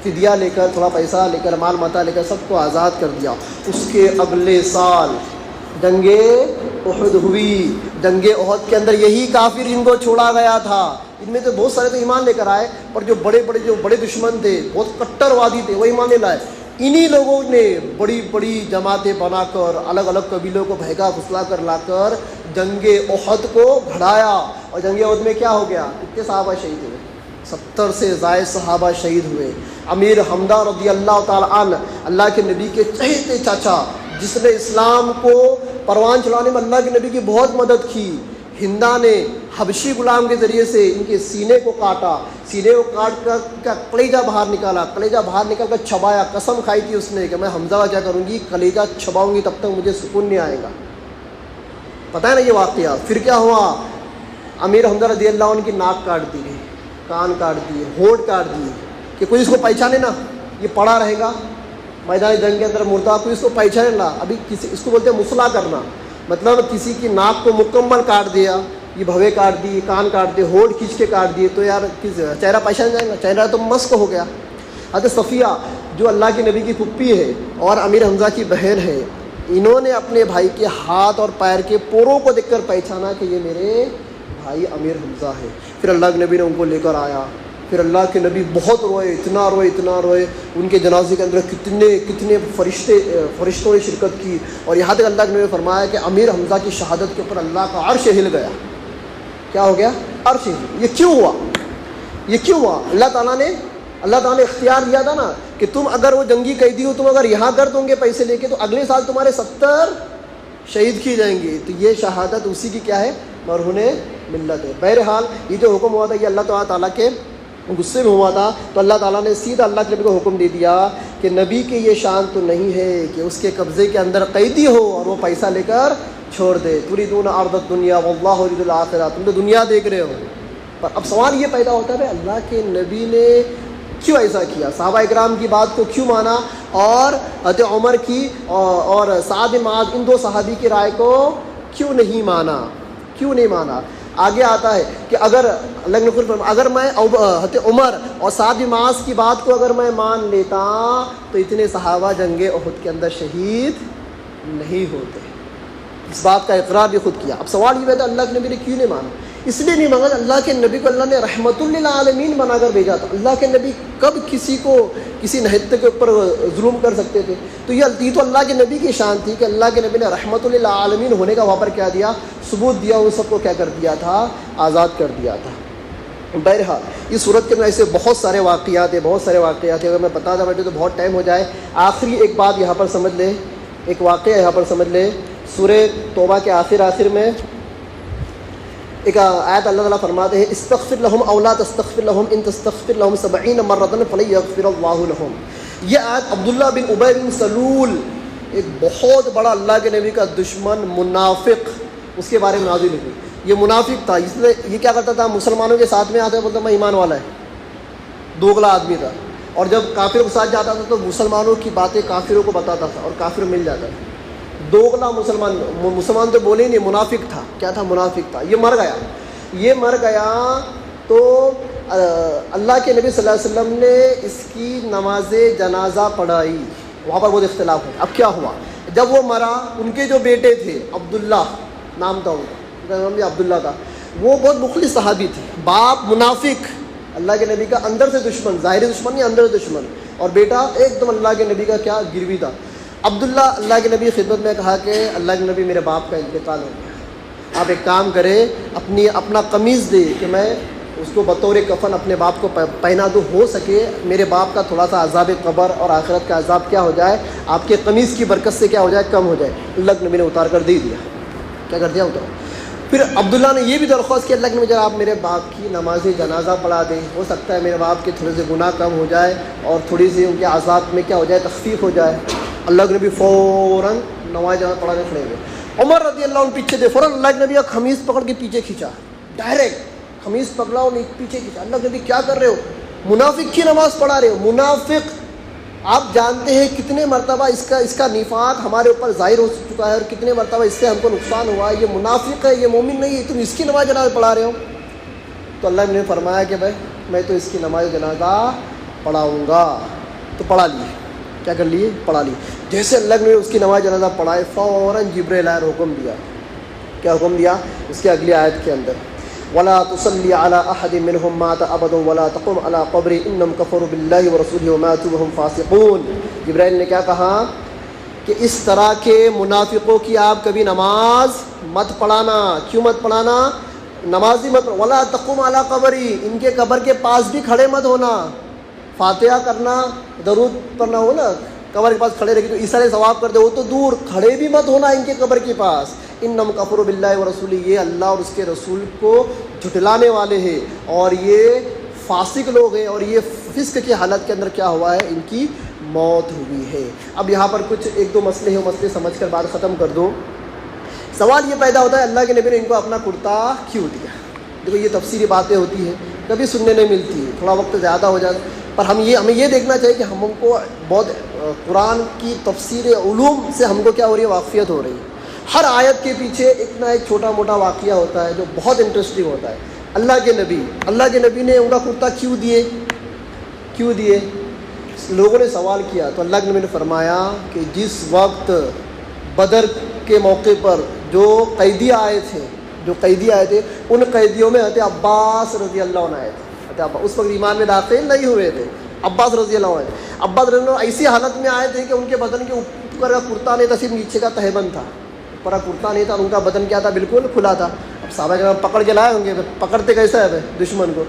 فدیہ لے کر، تھوڑا پیسہ لے کر، مال متا لے کر سب کو آزاد کر دیا. اس کے اگلے سال جنگ احد ہوئی. جنگ احد کے اندر یہی کافر ان کو چھوڑا گیا تھا. ان میں تو بہت سارے تو ایمان لے کر آئے، پر جو بڑے دشمن تھے، بہت کٹر وادی تھے، وہ ایمان لے لائے. انہی لوگوں نے بڑی بڑی جماعتیں بنا کر، الگ الگ قبیلوں کو بھیگا پھسلا کر لا کر جنگ احد کو بڑھایا. اور جنگ احد میں کیا ہو گیا، کتنے صحابہ شہید ہوئے، 70 سے زائد صحابہ شہید ہوئے. امیر حمزہ رضی اللہ تعالی عنہ، اللہ کے نبی کے چہیتے چاچا، جس نے اسلام کو پروان چلانے میں اللہ کے نبی کی بہت مدد کی. ہندا نے حبشی غلام کے ذریعے سے ان کے سینے کو کاٹا، سینے کو کاٹ کر کلیجہ باہر نکالا، کلیجہ باہر نکال کر چھبایا. قسم کھائی تھی اس نے کہ میں حمزہ کا کیا کروں گی، کلیجہ چھباؤں گی، تب تک مجھے سکون نہیں آئے گا. پتہ ہے نا یہ واقعہ. پھر کیا ہوا، امیر حمزہ رضی اللہ عنہ کی ناک کاٹ دی گئی، کان کاٹ دیے، ہونٹ کاٹ دیے کہ کوئی اس کو پہچانے نا، یہ پڑا رہے گا میدان جنگ کے اندر مردہ، کوئی اس کو پہچانے نا. ابھی اس کو بولتے ہیں مسلح کرنا، مطلب کسی کی ناک کو مکمل کاٹ دیا، یہ بھوے کاٹ دی، کان کاٹ دیے، ہونٹ کھینچ کے کاٹ دیے، تو یار چہرہ پہچان جائے گا، چہرہ تو مسک ہو گیا. حضرت صفیہ جو اللہ کے نبی کی پھپھی ہے اور امیر حمزہ کی بہن ہے، انہوں نے اپنے بھائی کے ہاتھ اور پیر کے پوروں کو دیکھ کر پہچانا کہ یہ میرے بھائی امیر حمزہ ہے. پھر اللہ کے نبی نے ان کو لے کر آیا. پھر اللہ کے نبی بہت روئے، اتنا روئے. ان کے جنازے کے اندر کتنے فرشتوں نے شرکت کی. اور یہاں تک اللہ کے نبی نے فرمایا کہ امیر حمزہ کی شہادت کے اوپر اللہ کا عرش ہل گیا. کیا ہو گیا؟ عرش ہل. یہ کیوں ہوا؟ اللہ تعالیٰ نے اختیار دیا تھا نا کہ تم اگر وہ جنگی قیدی ہو، تم اگر یہاں کر دو گے پیسے لے کے، تو اگلے سال تمہارے 70 شہید کیے جائیں گے. تو یہ شہادت اسی کی کیا ہے، مرہون ملت ہے. بہرحال یہ جو حکم ہوا تھا یہ اللہ تعالیٰ کے وہ غصے میں ہوا تھا، تو اللہ تعالیٰ نے سیدھا اللہ کے نبی کو حکم دے دیا کہ نبی کی یہ شان تو نہیں ہے کہ اس کے قبضے کے اندر قیدی ہو اور وہ پیسہ لے کر چھوڑ دے. تریدون عرض الدنیا واللہ یرید الآخرہ، تم تو دنیا دیکھ رہے ہو. پر اب سوال یہ پیدا ہوتا ہے اللہ کے نبی نے کیوں ایسا کیا؟ صحابہ اکرام کی بات کو کیوں مانا اور حضرت عمر کی اور سعد بن معاذ ان دو صحابی کی رائے کو کیوں نہیں مانا؟ آگے آتا ہے کہ اگر میں حضرت عمر اور سعد بن معاذ کی بات کو اگر میں مان لیتا تو اتنے صحابہ جنگ احد کے اندر شہید نہیں ہوتے. اس بات کا اقرار بھی خود کیا. اب سوال یہ ہے اللہ کے نبی نے کیوں نہیں مانا؟ اس لیے نہیں مانگا، اللہ کے نبی کو اللہ نے رحمت للعالمین بنا کر بھیجا تھا. اللہ کے نبی کب کسی کو کسی نہتے کے اوپر ظلم کر سکتے تھے؟ تو یہ تو اللہ کے نبی کی شان تھی کہ اللہ کے نبی نے رحمت للعالمین ہونے کا وہاں پر کیا دیا؟ ثبوت دیا. ان سب کو کیا کر دیا تھا؟ آزاد کر دیا تھا. بہرحال اس صورت کے اندر ایسے بہت سارے واقعات ہیں. اگر میں بتاتا بیٹھے تو بہت ٹائم ہو جائے. آخری ایک بات یہاں پر سمجھ لے، ایک واقعہ یہاں پر سمجھ لے. سورہ توبہ کے آخر میں ایک آیت اللہ تعالیٰ فرماتے ہیں استغفر لہم او لا تستغفر لہم ان تستغفر لہم 70 مرۃ فلن یغفر اللہ لہم. یہ آیت عبداللہ بن ابی بن سلول، ایک بہت بڑا اللہ کے نبی کا دشمن منافق، اس کے بارے میں نازل ہوئی. یہ منافق تھا، اس لیے یہ کیا کرتا تھا؟ مسلمانوں کے ساتھ میں آتا ہے، بولتا میں ایمان والا ہے. دوگلا آدمی تھا، اور جب کافروں کے ساتھ جاتا تھا تو مسلمانوں کی باتیں کافروں کو بتاتا تھا اور کافر مل جاتا تھا. دوگلا مسلمان تو بولے نہیں، منافق تھا. کیا تھا؟ منافق تھا. یہ مر گیا تو اللہ کے نبی صلی اللہ علیہ وسلم نے اس کی نماز جنازہ پڑھائی. وہاں پر بہت اختلاف ہے. اب کیا ہوا؟ جب وہ مرا، ان کے جو بیٹے تھے، عبداللہ نام تھا ان کا، نام بھی عبداللہ تھا، وہ بہت مخلص صحابی تھے. باپ منافق، اللہ کے نبی کا اندر سے دشمن، ظاہری دشمن نہیں، اندر سے دشمن، اور بیٹا ایک دم اللہ کے نبی کا کیا گروی تھا. عبداللہ اللہ کے نبی خدمت میں کہا کہ اللہ کے نبی میرے باپ کا انتقال ہو گیا، آپ ایک کام کریں، اپنا قمیض دے کہ میں اس کو بطور کفن اپنے باپ کو پہنا دوں، ہو سکے میرے باپ کا تھوڑا سا عذاب قبر اور آخرت کا عذاب کیا ہو جائے، آپ کے قمیض کی برکت سے کیا ہو جائے، کم ہو جائے. اللہ کے نبی نے اتار کر دے دیا. کیا کر دیا؟ اتار. پھر عبداللہ نے یہ بھی درخواست کی اللہ کے نبی آپ میرے باپ کی نماز جنازہ پڑھا دیں، ہو سکتا ہے میرے باپ کے تھوڑے سے گناہ کم ہو جائے اور تھوڑی سی ان کے عذاب میں کیا ہو جائے، تخفیف ہو جائے. اللہ کے نبی فوراً نماز جنازہ پڑھانے کھڑے ہوئے. عمر رضی اللہ عنہ پیچھے تھے، فوراً اللہ کے نبی کا قمیض پکڑ کے پیچھے کھینچا، ڈائریکٹ قمیض پکڑا اور پیچھے کھینچا. اللہ کے نبی کیا کر رہے ہو؟ منافق کی نماز پڑھا رہے ہو. منافق، آپ جانتے ہیں کتنے مرتبہ اس کا نفاق ہمارے اوپر ظاہر ہو چکا ہے اور کتنے مرتبہ اس سے ہم کو نقصان ہوا ہے. یہ منافق ہے، یہ مومن نہیں ہے، تم اس کی نماز جنازہ پڑھا رہے ہو. تو اللہ نے فرمایا کہ بھائی میں تو اس کی نماز جنازہ پڑھاؤں گا. تو پڑھا لیے. کیا کر لیے؟ پڑھا لی. جیسے اللہ نے اس کی نماز جنازہ پڑھائے، فوراً جبرائیل آئے، حکم دیا. کیا حکم دیا؟ اس کی اگلی آیت کے اندر وَلَا تُصَلِّ عَلَىٰ أَحَدٍ مِّنْهُمْ مَاتَ أَبَدًا وَلَا تَقُمْ عَلَىٰ قَبْرِهِ إِنَّهُمْ كَفَرُوا بِاللَّهِ وَرَسُولِهِ وَمَاتُوا وَهُمْ فَاسِقُونَ. جبرائیل نے کیا کہا کہ اس طرح کے منافقوں کی آپ کبھی نماز مت پڑھانا. کیوں مت پڑھانا؟ نماز ہی مت. وَلَا تَقُمْ عَلَىٰ قَبْرِهِ، ان کے قبر کے پاس بھی کھڑے مت ہونا. فاتحہ کرنا، درود پڑھنا ہو نا، قبر کے پاس کھڑے رہے تو عیسیٰ ثواب کرتے ہو تو دور، کھڑے بھی مت ہونا ان کے قبر کے پاس. انہم کفروا باللہ ورسولہ، یہ اللہ اور اس کے رسول کو جھٹلانے والے ہیں اور یہ فاسق لوگ ہیں اور یہ فسق کی حالت کے اندر کیا ہوا ہے، ان کی موت ہوئی ہے. اب یہاں پر کچھ ایک دو مسئلے ہیں، مسئلے سمجھ کر بات ختم کر دو. سوال یہ پیدا ہوتا ہے اللہ کے نبی نے ان کو اپنا کرتا کیوں دیا؟ دیکھو یہ تفصیلی باتیں ہوتی ہیں، کبھی سننے نہیں ملتی، تھوڑا وقت زیادہ ہو جاتا، پر ہمیں یہ دیکھنا چاہیے کہ ہم کو بہت قرآن کی تفسیر علوم سے ہم کو کیا ہو رہی ہے، واقفیت ہو رہی ہے. ہر آیت کے پیچھے ایک نہ ایک چھوٹا موٹا واقعہ ہوتا ہے جو بہت انٹرسٹنگ ہوتا ہے. اللہ کے نبی نے ان کا کرتا کیوں دیے؟ لوگوں نے سوال کیا تو اللہ کے نبی نے فرمایا کہ جس وقت بدر کے موقع پر جو قیدی آئے تھے ان قیدیوں میں حضرت عباس رضی اللہ عنہ آئے تھے. اس وقت ایمان میں داخل نہیں ہوئے تھے. عباس رضی اللہ عنہ ایسی حالت میں آئے تھے کہ ان کے بدن کے اوپر کا کرتا نہیں تھا، صرف نیچے کا تہبند تھا، اوپر کا کرتا نہیں تھا، ان کا بدن کیا تھا، بالکل کھلا تھا. اب صحابہ کرام پکڑ کے لائے ہوں گے، پکڑتے کیسا ہے دشمن کو،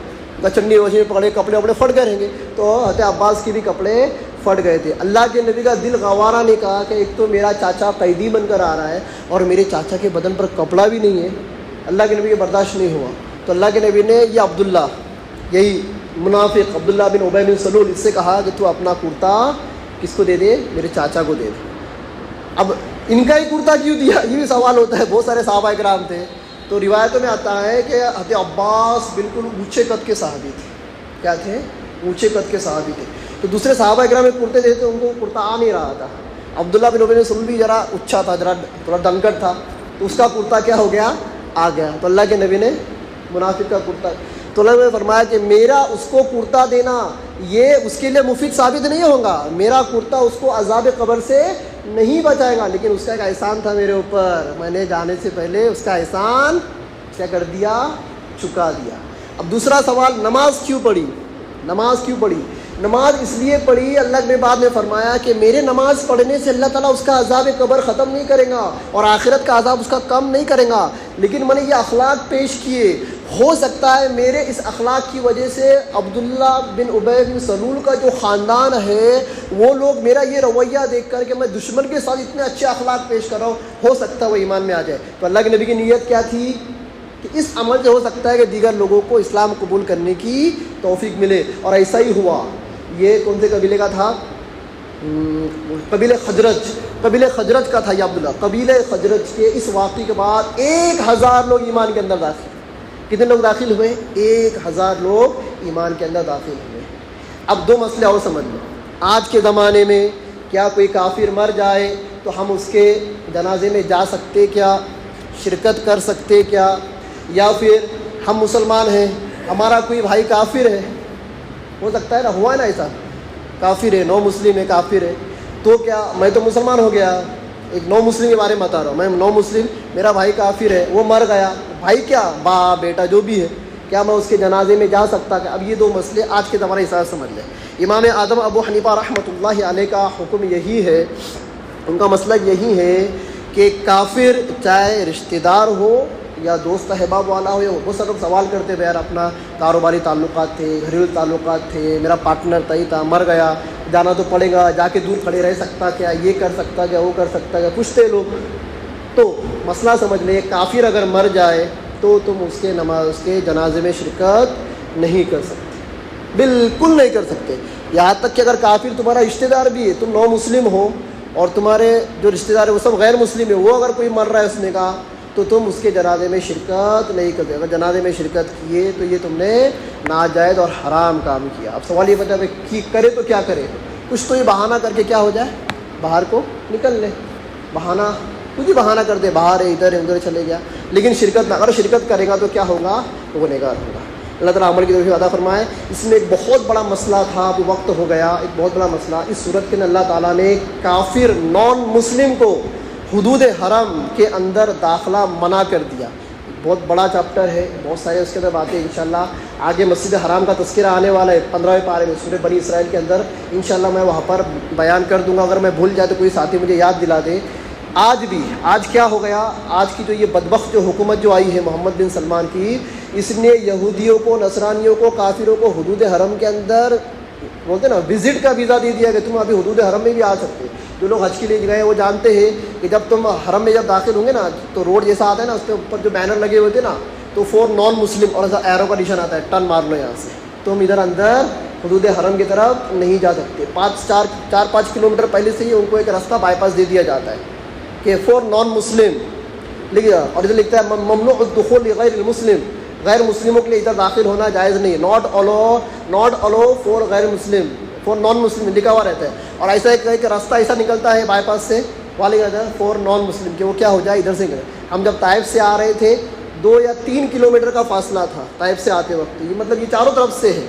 چنڈی روشنی پکڑے، کپڑے پھٹ گئے رہیں گے. تو حضرت عباس کی بھی کپڑے پھٹ گئے تھے. اللہ کے نبی کا دل گوارا نے کہا کہ ایک تو میرا چاچا قیدی بن کر آ رہا ہے اور میرے چاچا کے بدن پر کپڑا بھی نہیں ہے. اللہ کے نبی کے برداشت نہیں ہوا. تو اللہ کے نبی نے یہ عبداللہ یہی منافق عبداللہ بن ابی بن سلول، اس سے کہا کہ تو اپنا کرتا کس کو دے دے؟ میرے چاچا کو دے دے۔ اب ان کا ہی کرتا کیوں دیا، یہ بھی سوال ہوتا ہے۔ بہت سارے صحابہ کرام تھے، تو روایتوں میں آتا ہے کہ حضرت عباس بالکل اونچے قد کے صحابی تھے۔ کیا تھے؟ اونچے قد کے صحابی تھے۔ تو دوسرے صحابہ کرام میں کرتے تھے تو ان کو کرتا آ نہیں رہا تھا۔ عبداللہ بن ابی بن سلول بھی ذرا اچھا تھا، ذرا تھوڑا دنکٹ تھا، تو اس کا کرتا کیا ہو گیا؟ آ گیا۔ تو اللہ کے نبی نے منافق کا کرتا، تو اللہ نے فرمایا کہ میرا اس کو کرتا دینا یہ اس کے لیے مفید ثابت نہیں ہوگا، میرا کرتا اس کو عذاب قبر سے نہیں بچائے گا، لیکن اس کا ایک احسان تھا میرے اوپر، میں نے جانے سے پہلے اس کا احسان کیا کر دیا؟ چکا دیا۔ اب دوسرا سوال، نماز کیوں پڑھی؟ نماز کیوں پڑھی؟ نماز اس لیے پڑھی، اللہ نے بعد میں فرمایا کہ میرے نماز پڑھنے سے اللہ تعالیٰ اس کا عذاب قبر ختم نہیں کرے گا اور آخرت کا عذاب اس کا کم نہیں کرے گا، لیکن میں نے یہ اخلاق پیش کیے، ہو سکتا ہے میرے اس اخلاق کی وجہ سے عبداللہ بن ابی بن سلول کا جو خاندان ہے وہ لوگ میرا یہ رویہ دیکھ کر کہ میں دشمن کے ساتھ اتنے اچھے اخلاق پیش کر رہا ہوں، ہو سکتا ہے وہ ایمان میں آ جائے۔ تو اللہ کے نبی کی نیت کیا تھی کہ اس عمل سے ہو سکتا ہے کہ دیگر لوگوں کو اسلام قبول کرنے کی توفیق ملے، اور ایسا ہی ہوا۔ یہ کون سے قبیلے کا تھا؟ قبیلے خزرج، قبیلے خزرج کا تھا یہ عبداللہ۔ قبیلے خزرج کے اس واقعے کے بعد 1000 لوگ ایمان کے اندر داخل۔ کتنے لوگ داخل ہوئے؟ 1000 لوگ ایمان کے اندر داخل ہوئے۔ اب دو مسئلے اور سمجھ لو۔ آج کے زمانے میں کیا کوئی کافر مر جائے تو ہم اس کے جنازے میں جا سکتے کیا؟ شرکت کر سکتے کیا؟ یا پھر ہم مسلمان ہیں، ہمارا کوئی بھائی کافر ہے، ہو سکتا ہے نا، ہوا ہے نا ایسا، کافر ہے، نو مسلم ہے، کافر ہے، تو کیا میں تو مسلمان ہو گیا، ایک نو مسلم کے بارے میں بتا رہا ہوں، میں نو مسلم، میرا بھائی کافر ہے، وہ مر گیا، بھائی کیا باپ بیٹا جو بھی ہے، کیا میں اس کے جنازے میں جا سکتا؟ کہ اب یہ دو مسئلے آج کے زمانے حساب سمجھ لیں۔ امام اعظم ابو حنیفہ رحمۃ اللہ علیہ کا حکم یہی ہے، ان کا مسلک یہی ہے کہ کافر چاہے رشتہ دار ہو یا دوست احباب والا ہو، وہ سب سوال کرتے ہیں یار اپنا کاروباری تعلقات تھے، گھریلو تعلقات تھے، میرا پارٹنر تھا مر گیا، جانا تو پڑے گا، جا کے دور کھڑے رہ سکتا کیا، یہ کر سکتا کیا، وہ کر سکتا کیا، پوچھتے لوگ۔ تو مسئلہ سمجھ لیں، کافر اگر مر جائے تو تم اس کے جنازے میں شرکت نہیں کر سکتے، بالکل نہیں کر سکتے، یہاں تک کہ اگر کافر تمہارا رشتہ دار بھی ہے، تم نو مسلم ہو اور تمہارے جو رشتہ دار ہے وہ سب غیر مسلم ہے، وہ اگر کوئی مر رہا ہے اس نے کہا تو تم اس کے جنازے میں شرکت نہیں کرتے۔ اگر جنازے میں شرکت کیے تو یہ تم نے ناجائز اور حرام کام کیا۔ اب سوال یہ بتا کہ کرے تو کیا کرے؟ کچھ تو یہ بہانہ کر کے کیا ہو جائے، باہر کو نکل لے، بہانہ کچھ ہی بہانہ کر دے، باہر ہے، ادھر ہے، ادھر چلے گیا، لیکن شرکت نہ، اگر شرکت کرے گا تو کیا ہوگا؟ وہ گنہگار ہوگا۔ اللہ تعالیٰ عمل کی طرف عطا فرمائے۔ اس میں ایک بہت بڑا مسئلہ تھا، اب وقت ہو گیا، ایک بہت بڑا مسئلہ اس صورت کے اندر اللہ تعالیٰ نے کافر نان مسلم کو حدود حرم کے اندر داخلہ منع کر دیا۔ بہت بڑا چیپٹر ہے، بہت سارے اس کے اندر باتیں انشاءاللہ آگے مسجد حرام کا تذکرہ آنے والا ہے 15ویں پارے میں سورہ بنی اسرائیل کے اندر، انشاءاللہ میں وہاں پر بیان کر دوں گا، اگر میں بھول جائے تو کوئی ساتھی مجھے یاد دلا دے۔ آج کیا ہو گیا، آج کی جو یہ بدبخت جو حکومت جو آئی ہے محمد بن سلمان کی، اس نے یہودیوں کو، نصرانیوں کو، کافروں کو حدود حرم کے اندر بولتے نا وزٹ کا ویزا دے دیا کہ تم ابھی حدود حرم میں بھی آ سکتے۔ جو لوگ حج کے لیے گئے وہ جانتے ہیں کہ جب تم حرم میں جب داخل ہوں گے نا تو روڈ جیسا آتا ہے نا، اس کے اوپر جو بینر لگے ہوئے تھے نا، تو فور نان مسلم اور ایسا ایرو کا نشان آتا ہے، ٹرن مار لو یہاں سے، تم ادھر اندر حدود حرم کی طرف نہیں جا سکتے۔ 4-5 کلومیٹر پہلے سے ہی ان کو ایک راستہ بائی پاس دے دیا جاتا ہے کہ فور نان مسلم لکھا، اور ادھر لکھتا ہے ممنوع الدخول لغیر المسلم، غیر مسلموں کے لیے ادھر داخل ہونا جائز نہیں، ناٹ الو فور غیر مسلم، فور نان مسلم لکھا ہوا رہتا ہے۔ اور ایسا ایک راستہ ایسا نکلتا ہے بائی پاس سے، وہاں لکھا جاتا ہے فور نان مسلم، کہ وہ کیا ہو جائے ادھر سے کرے۔ ہم جب طائف سے آ رہے تھے 2 یا 3 کلومیٹر کا فاصلہ تھا طائف سے آتے وقت، یہ مطلب یہ چاروں طرف سے ہے،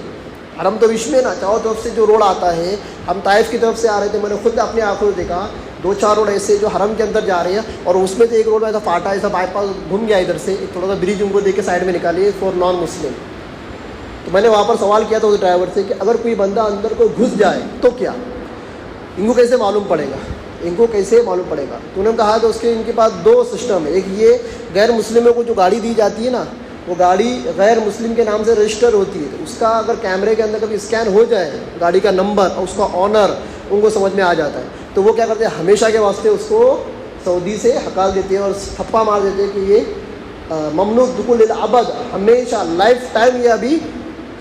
حرم تو وش میں نا، چاروں طرف سے جو روڈ آتا ہے، ہم طائف کی طرف سے آ رہے تھے، میں نے خود اپنے آنکھوں سے دیکھا 2-4 روڈ ایسے جو حرم کے اندر جا رہے ہیں، اور اس میں سے ایک روڈ ایسا پھاٹا ایسا بائی پاس گھوم گیا ادھر سے، ایک تھوڑا سا برج ان کو دیکھ کے سائڈ میں نکالیے فور نان مسلم۔ تو میں نے وہاں پر سوال کیا تھا اس ڈرائیور سے کہ اگر کوئی بندہ اندر کو گھس جائے تو کیا، ان کو کیسے معلوم پڑے گا، ان کو کیسے معلوم پڑے گا؟ تو انہوں نے کہا کہ ان کے پاس 2 سسٹم ہے، ایک یہ غیر مسلموں کو جو گاڑی دی جاتی ہے نا، وہ گاڑی غیر مسلم کے نام سے رجسٹر ہوتی ہے، تو اس کا اگر کیمرے کے اندر کبھی اسکین ہو جائے گاڑی کا نمبر اور اس کا آنر ان کو سمجھ میں آ جاتا ہے، تو وہ کیا کرتے ہیں ہمیشہ کے واسطے اس کو سعودی سے ہکال دیتے ہیں اور تھپا مار دیتے ہیں کہ یہ ممنوع دخول للابد، ہمیشہ لائف ٹائم یہ ابھی